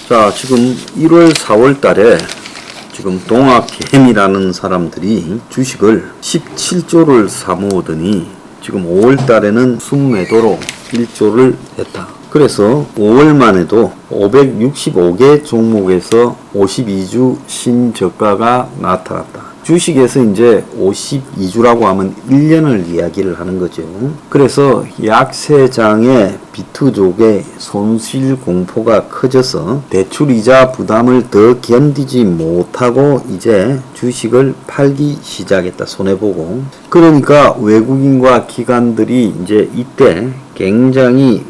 자, 지금 1월, 4월 달에 지금 동학개미라는 사람들이 주식을 17조를 사모으더니 지금 5월 달에는 순매도로 1조를 했다. 그래서 5월만 해도 565개 종목에서 52주 신저가가 나타났다. 주식에서 이제 52주라고 하면 1년을 이야기를 하는 거죠. 그래서 약세장의 비투족의 손실 공포가 커져서 대출이자 부담을 더 견디지 못하고 이제 주식을 팔기 시작했다. 손해보고. 그러니까 외국인과 기관들이 이제 이때 굉장히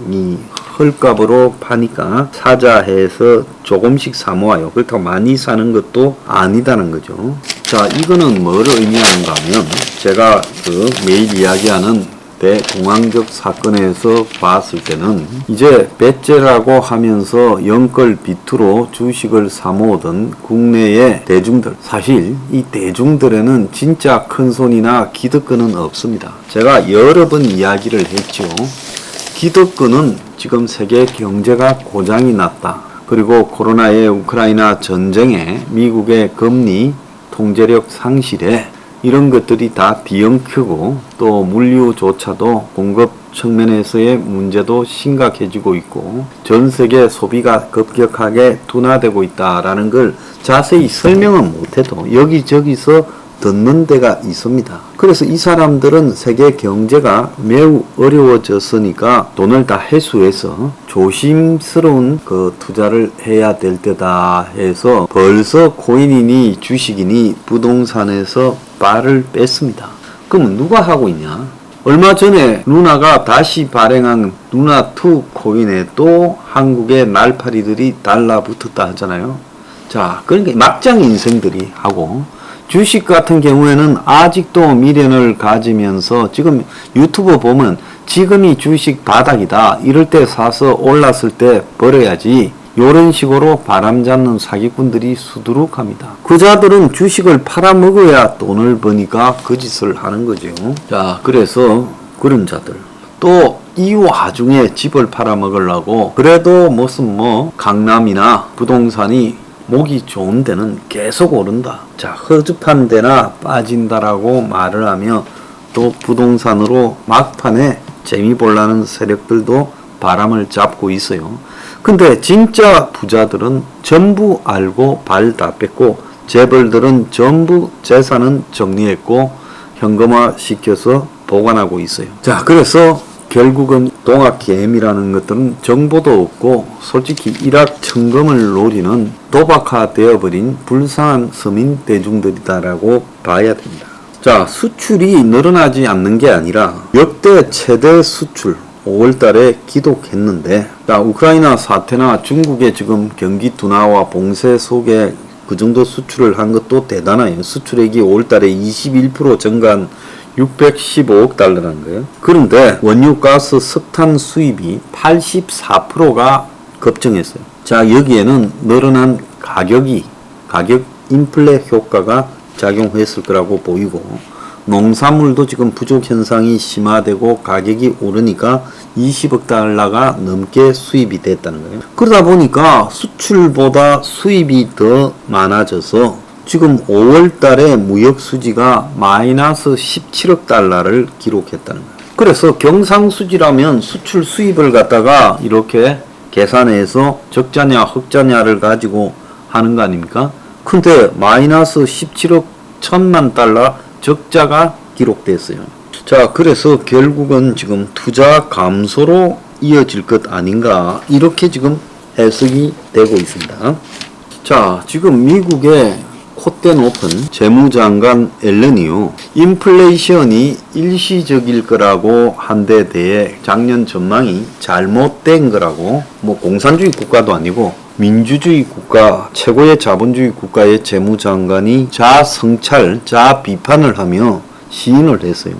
헐값으로 파니까 사자해서 조금씩 사모아요. 그렇다고 많이 사는 것도 아니다는 거죠. 자, 이거는 뭐를 의미하는가 하면 제가 매일 이야기하는 대공황적 사건에서 봤을 때는 이제 배째라고 하면서 영끌 비투로 주식을 사모으던 국내의 대중들, 사실 이 대중들에는 진짜 큰 손이나 기득권은 없습니다. 제가 여러 번 이야기를 했죠. 기득권은 지금 세계 경제가 고장이 났다. 그리고 코로나의 우크라이나 전쟁에 미국의 금리 통제력 상실에 이런 것들이 다 뒤엉키고 또 물류조차도 공급 측면에서의 문제도 심각해지고 있고 전 세계 소비가 급격하게 둔화되고 있다라는 걸 자세히 설명은 못해도 여기저기서 듣는 데가 있습니다. 그래서 이 사람들은 세계 경제가 매우 어려워졌으니까 돈을 다 회수해서 조심스러운 투자를 해야 될 때다 해서 벌써 코인이니 주식이니 부동산에서 발을 뺐습니다. 그럼 누가 하고 있냐? 얼마 전에 루나가 다시 발행한 루나2 코인에 또 한국의 날파리들이 달라붙었다 하잖아요. 자, 그러니까 막장 인생들이 하고 주식 같은 경우에는 아직도 미련을 가지면서 지금 유튜브 보면 지금이 주식 바닥이다. 이럴 때 사서 올랐을 때 버려야지. 이런 식으로 바람잡는 사기꾼들이 수두룩합니다. 그자들은 주식을 팔아먹어야 돈을 버니까 그 짓을 하는 거죠. 자, 그래서 그런 자들. 또 이 와중에 집을 팔아먹으려고 그래도 무슨 강남이나 부동산이 목이 좋은 데는 계속 오른다. 자, 허접한 데나 빠진다라고 말을 하며 또 부동산으로 막판에 재미 보려는 세력들도 바람을 잡고 있어요. 근데 진짜 부자들은 전부 알고 발 다 뺐고 재벌들은 전부 재산은 정리했고 현금화 시켜서 보관하고 있어요. 자, 그래서 결국은 동학개미라는 것들은 정보도 없고 솔직히 일확천금을 노리는 도박화 되어버린 불쌍한 서민 대중들이다라고 봐야 됩니다. 자, 수출이 늘어나지 않는 게 아니라 역대 최대 수출 5월달에 기록했는데, 자, 우크라이나 사태나 중국의 지금 경기 둔화와 봉쇄 속에 그 정도 수출을 한 것도 대단해요. 수출액이 5월달에 21% 증가한 615억 달러라는 거예요. 그런데 원유, 가스, 석탄 수입이 84%가 급증했어요. 자, 여기에는 늘어난 가격 인플레 효과가 작용했을 거라고 보이고 농산물도 지금 부족 현상이 심화되고 가격이 오르니까 20억 달러가 넘게 수입이 됐다는 거예요. 그러다 보니까 수출보다 수입이 더 많아져서 지금 5월 달에 무역 수지가 마이너스 17억 달러를 기록했다는 거예요. 그래서 경상수지라면 수출 수입을 갖다가 이렇게 계산해서 적자냐 흑자냐를 가지고 하는 거 아닙니까? 근데 마이너스 17억 1천만 달러 적자가 기록됐어요. 자, 그래서 결국은 지금 투자 감소로 이어질 것 아닌가 이렇게 지금 해석이 되고 있습니다. 자, 지금 미국의 콧대 높은 재무장관 앨런이요, 인플레이션이 일시적일 거라고 한 데 대해 작년 전망이 잘못된 거라고, 공산주의 국가도 아니고 민주주의 국가, 최고의 자본주의 국가의 재무장관이 자성찰, 자비판을 하며 시인을 했어요.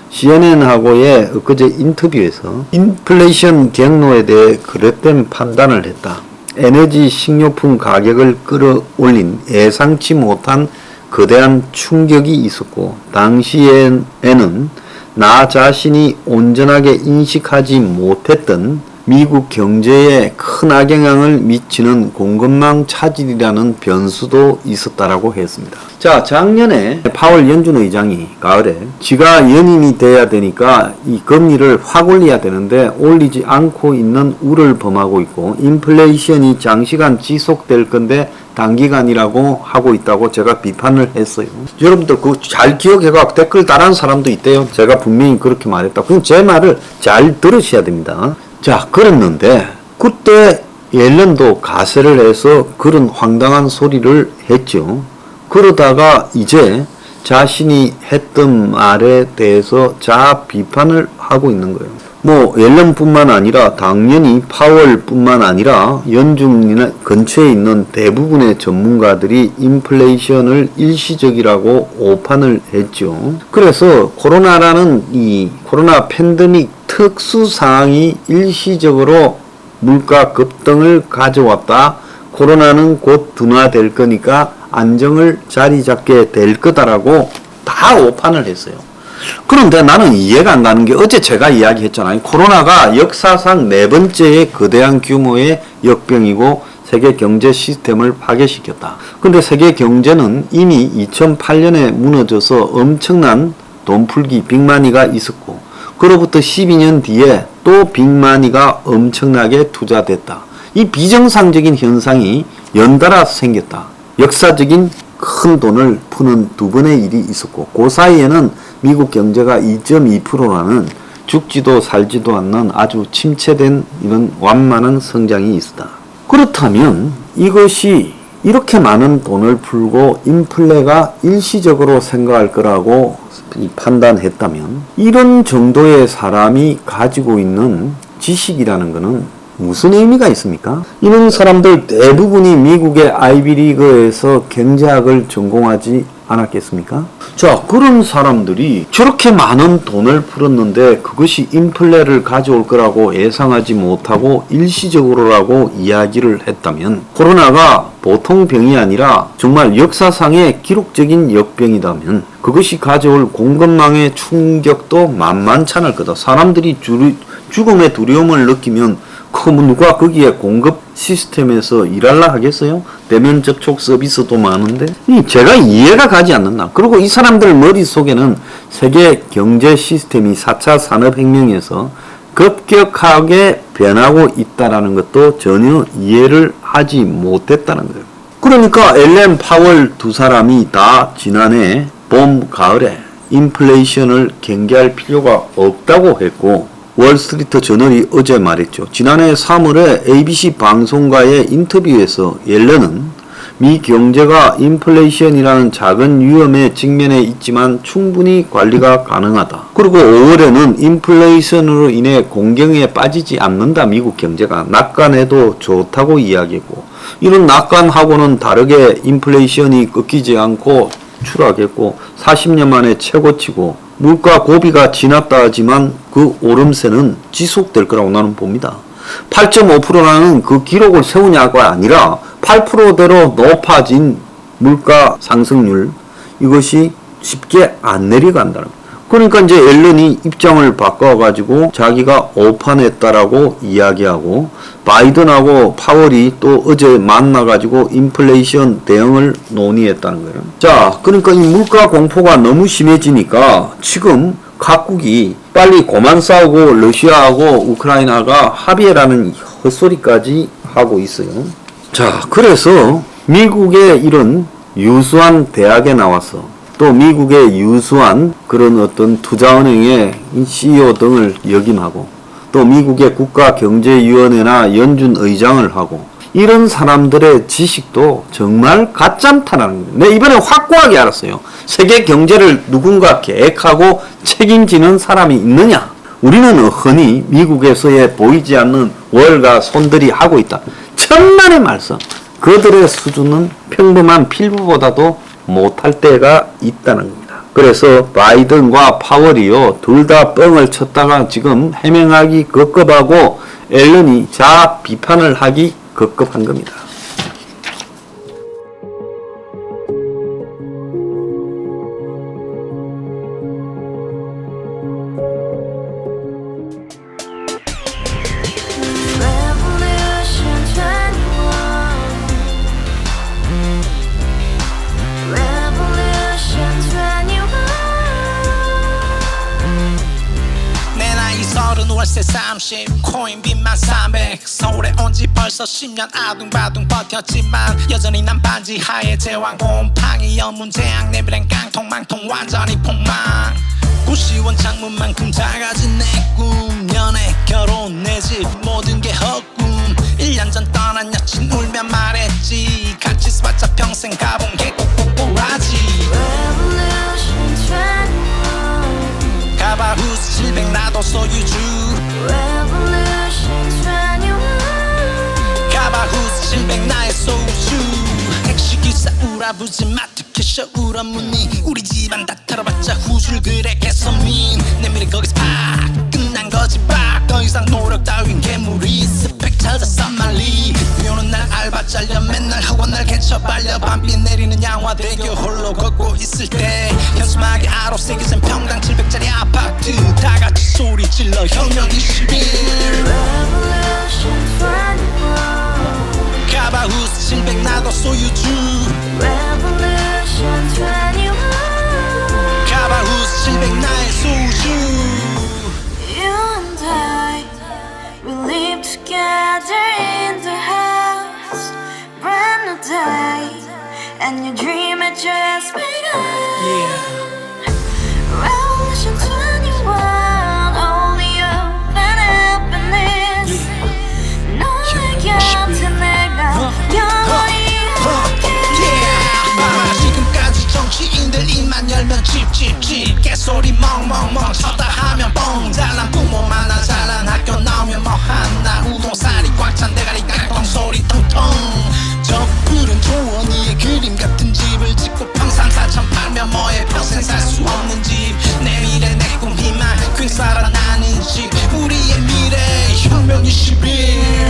CNN하고의 엊그제 인터뷰에서 인플레이션 경로에 대해 그릇된 판단을 했다. 에너지 식료품 가격을 끌어올린 예상치 못한 거대한 충격이 있었고 당시에는 나 자신이 온전하게 인식하지 못했던 미국 경제에 큰 악영향을 미치는 공급망 차질이라는 변수도 있었다라고 했습니다. 자, 작년에 파월 연준 의장이 가을에 지가 연임이 돼야 되니까 이 금리를 확 올려야 되는데 올리지 않고 있는 우를 범하고 있고 인플레이션이 장시간 지속될 건데 단기간이라고 하고 있다고 제가 비판을 했어요. 여러분들 그거 잘 기억해갖고 댓글 달한 사람도 있대요. 제가 분명히 그렇게 말했다. 그럼 제 말을 잘 들으셔야 됩니다. 자, 그랬는데 그때 옐런도 가세를 해서 그런 황당한 소리를 했죠. 그러다가 이제 자신이 했던 말에 대해서 자아 비판을 하고 있는 거예요. 뭐 옐런뿐만 아니라 당연히 파월뿐만 아니라 연준이나 근처에 있는 대부분의 전문가들이 인플레이션을 일시적이라고 오판을 했죠. 그래서 코로나라는 이 코로나 팬데믹 특수 상황이 일시적으로 물가 급등을 가져왔다. 코로나는 곧 둔화될 거니까 안정을 자리 잡게 될 거다라고 다 오판을 했어요. 그런데 나는 이해가 안 가는 게 어제 제가 이야기했잖아요. 코로나가 역사상 4번째의 거대한 규모의 역병이고 세계 경제 시스템을 파괴시켰다. 근데 세계 경제는 이미 2008년에 무너져서 엄청난 돈풀기 빅마니가 있었고 그로부터 12년 뒤에 또 빅마니가 엄청나게 투자됐다. 이 비정상적인 현상이 연달아 생겼다. 역사적인 큰 돈을 푸는 두 번의 일이 있었고 그 사이에는 미국 경제가 2.2%라는 죽지도 살지도 않는 아주 침체된 이런 완만한 성장이 있었다. 그렇다면 이것이 이렇게 많은 돈을 풀고 인플레가 일시적으로 생각할 거라고 판단했다면 이런 정도의 사람이 가지고 있는 지식이라는 것은 무슨 의미가 있습니까? 이런 사람들 대부분이 미국의 아이비리그에서 경제학을 전공하지 않았겠습니까? 자, 그런 사람들이 저렇게 많은 돈을 풀었는데 그것이 인플레를 가져올 거라고 예상하지 못하고 일시적으로라고 이야기를 했다면 코로나가 보통 병이 아니라 정말 역사상의 기록적인 역병이라면 그것이 가져올 공급망의 충격도 만만치 않을 거다. 사람들이 죽음의 두려움을 느끼면 누가 거기에 공급 시스템에서 일할라 하겠어요? 대면 접촉 서비스도 많은데 제가 이해가 가지 않는다. 그리고 이 사람들 머릿속에는 세계 경제 시스템이 4차 산업혁명에서 급격하게 변하고 있다는 것도 전혀 이해를 하지 못했다는 거예요. 그러니까 엘렌 파월 두 사람이 다 지난해 봄, 가을에 인플레이션을 경계할 필요가 없다고 했고 월스트리트 저널이 어제 말했죠. 지난해 3월에 ABC 방송과의 인터뷰에서 옐런은 미 경제가 인플레이션이라는 작은 위험에 직면해 있지만 충분히 관리가 가능하다. 그리고 5월에는 인플레이션으로 인해 공경에 빠지지 않는다. 미국 경제가 낙관해도 좋다고 이야기했고 이런 낙관하고는 다르게 인플레이션이 꺾이지 않고 추락했고 40년 만에 최고치고 물가 고비가 지났다 하지만 그 오름세는 지속될 거라고 나는 봅니다. 8.5%라는 그 기록을 세우냐가 아니라 8%대로 높아진 물가 상승률 이것이 쉽게 안 내려간다는 거예요. 그러니까 이제 옐런이 입장을 바꿔가지고 자기가 오판했다라고 이야기하고 바이든하고 파월이 또 어제 만나가지고 인플레이션 대응을 논의했다는 거예요. 자, 그러니까 이 물가 공포가 너무 심해지니까 지금 각국이 빨리 그만 싸우고 러시아하고 우크라이나가 합의라는 헛소리까지 하고 있어요. 자, 그래서 미국의 이런 유수한 대학에 나와서 또 미국의 유수한 그런 어떤 투자은행의 CEO 등을 역임하고 또 미국의 국가경제위원회나 연준 의장을 하고 이런 사람들의 지식도 정말 가짜다라는 거예요. 네, 이번에 확고하게 알았어요. 세계 경제를 누군가 계획하고 책임지는 사람이 있느냐? 우리는 흔히 미국에서의 보이지 않는 월가 손들이 하고 있다. 천만의 말씀. 그들의 수준은 평범한 필부보다도 못할 때가 있다는 겁니다. 그래서 바이든과 파월이요 둘 다 뻥을 쳤다가 지금 해명하기 급급하고 앨런이 자아 비판을 하기 급급한 겁니다. 30 코인 빚만 300 서울에 온 지 벌써 10년 아둥바둥 버텼지만 여전히 난 반지 하에 제왕 곰팡이 연문 재앙 내비랭 깡통 망통 완전히 폭망 고시원 창문만큼 작아진 내 꿈 연애 결혼 내 집 모든 게 헛꿈 1년 전 떠난 여친 울며 말했지 같이 써봤자 평생 가본 게 꼭꼭꼭하지 Revolution 21 가봐 후스 700 나도 소유주 Revolution 21 가봐 후스 700 나의 소유주 택시기사 우라부지 마트 캐셔 우라무늬 우리 집안 다 털어봤자 후줄 그래 개선민 내 미래 거기서 팍 끝난 거지 팍더 이상 노력 따윈 괴물이 스펙 찾아 쌈말리 비오는 날 알바 잘려 맨날 학원 날 개쳐 빨려 밤비 내리는 양화대교 홀로 걷고 있을 때 현수막에 아로 새겨진 평당 700짜리 아파트 다 같이 소리 질러 혁명 21 Revolution 21 가봐 후스 700 나도 소유주 Revolution 21 가봐 후스 700 나의 소유주 You and I, we live together in the house. Brand new day, and your dream had just begun. Yeah. Revolution 21, only hope and happiness. 너의 곁에 내가 영원히 아마 지금까지 정치인들 입만 열면 찝찝찝 개소리 멍멍멍 쳤다 하면 뻥 잘난 부모 만나 잘난 학교 나오면 뭐 하나 우동살이 꽉 찬 대가리 깡통 소리 통통 저 푸른 조원이의 그림 같은 집을 짓고 평상사천 팔면 뭐해 평생 살 수 없는 집 내 미래 내 꿈 희망 괜 살아나는 집 우리의 미래 혁명 21